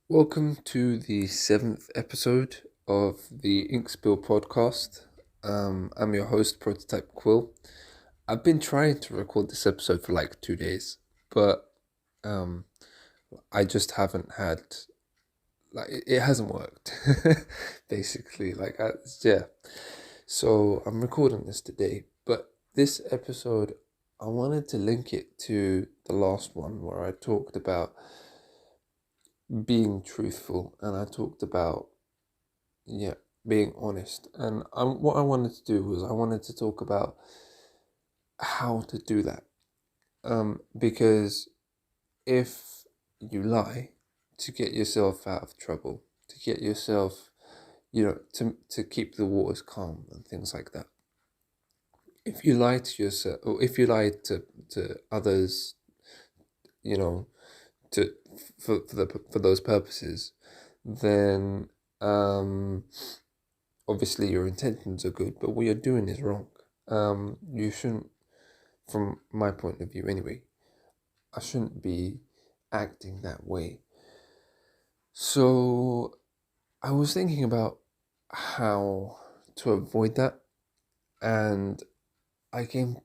Welcome to the seventh episode of the Ink Spill podcast. I'm your host, Prototype Quill. I've been trying to record this episode for like 2 days, but um, I just haven't had it hasn't worked. Basically, yeah. So I'm recording this today, but this episode I wanted to link it to the last one where I talked about being truthful and I talked about yeah, being honest. And what I wanted to do was I wanted to talk about how to do that. Because if you lie to get yourself out of trouble, to get yourself, to keep the waters calm and things like that. If you lie to yourself, or if you lie to others, you know, to for those purposes, then obviously your intentions are good, but what you're doing is wrong. You shouldn't, from my point of view anyway, I shouldn't be acting that way. So I was thinking about how to avoid that, and I came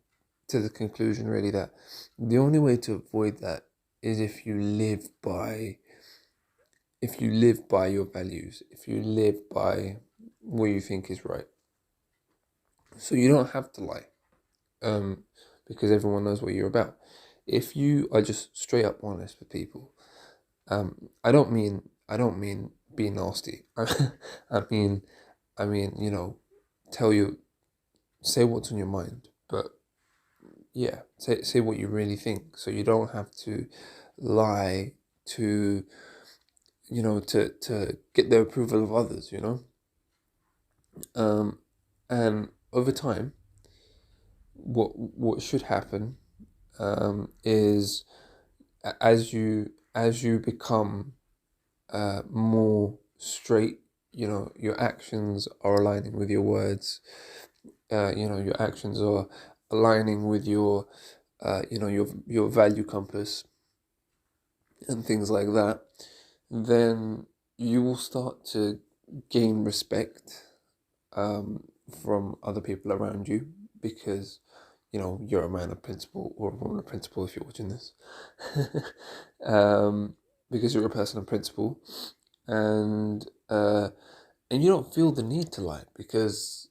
to the conclusion really that the only way to avoid that is if you live by your values, if you live by what you think is right. So you don't have to lie, um, because everyone knows what you're about. If you are just straight up honest with people, I don't mean be nasty. I mean, tell you, say what's on your mind, but yeah, say what you really think. So you don't have to lie to to get the approval of others. And over time, what should happen is as you become more straight, your actions are aligning with your words. Your actions are aligning with your value compass and things like that. Then you will start to gain respect from other people around you because you're a man of principle or a woman of principle if you're watching this. um, because you're a person of principle, and and you don't feel the need to lie because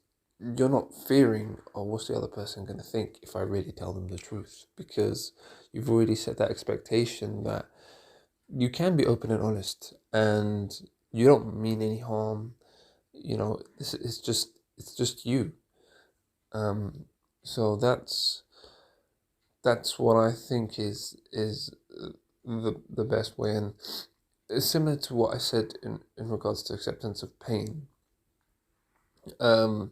you're not fearing, oh, what's the other person going to think if I really tell them the truth, because you've already set that expectation that you can be open and honest and you don't mean any harm. It's just you. um so that's what I think is the best way. And it's similar to what I said in regards to acceptance of pain. um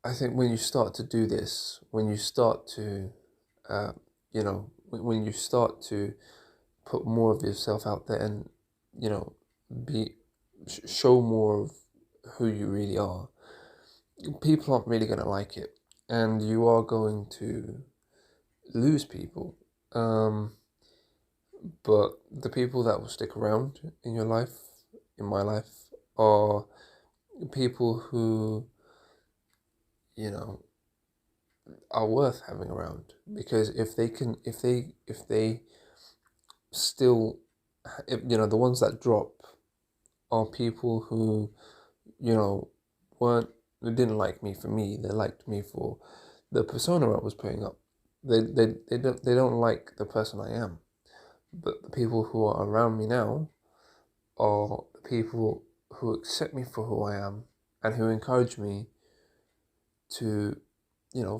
I think when you start to do this, when you start to when you start to put more of yourself out there and you know be show more of who you really are, people aren't really going to like it, and you are going to lose people. Um, but the people that will stick around in your life, in my life, are people who you know are worth having around, because if they still, if, the ones that drop are people who you know weren't they didn't like me for me. They liked me for the persona I was putting up. They don't like the person I am. But the people who are around me now are the people who accept me for who I am and who encourage me to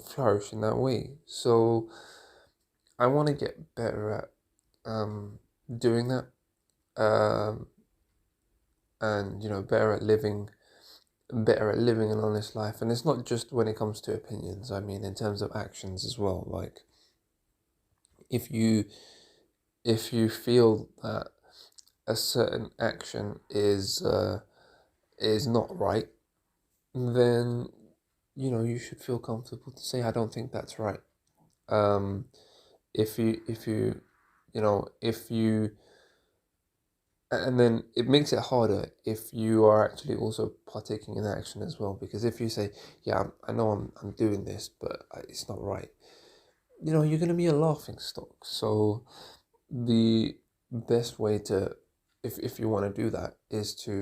flourish in that way. So I want to get better at doing that, um, and better at living an honest life. And it's not just when it comes to opinions. I mean, in terms of actions as well. Like if you if you feel that a certain action is not right, then you should feel comfortable to say I don't think that's right. Um, if you if you you know if you And then it makes it harder if you are actually also partaking in action as well. Because if you say, "Yeah, I know I'm doing this, but it's not right," you're gonna be a laughing stock. So the best way to, if you want to do that, is to,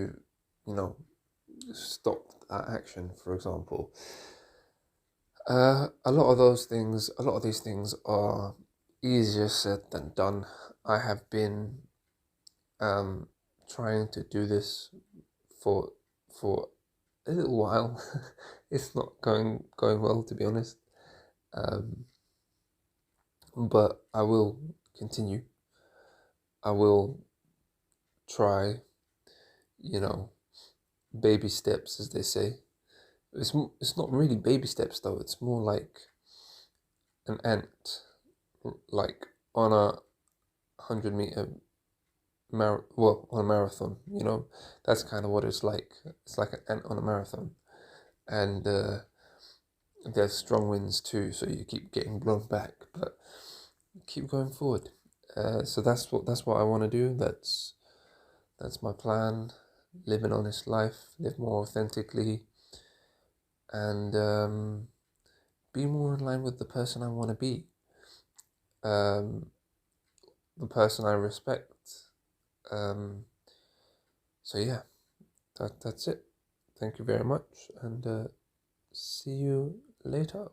you know, stop that action. For example, a lot of these things are easier said than done. I have been um, trying to do this for for a little while. It's not going well, to be honest. Um, but I will continue. I will try, you know, baby steps, as they say. It's not really baby steps though. It's more like an ant, like on a 100 meter on a marathon. That's kind of what it's like. It's like an ant on a marathon, and there's strong winds too, so you keep getting blown back, but keep going forward. So that's what I want to do. That's my plan. Live an honest life, live more authentically, and be more in line with the person I want to be, um, the person I respect. Um, so yeah, that's it. Thank you very much, and see you later.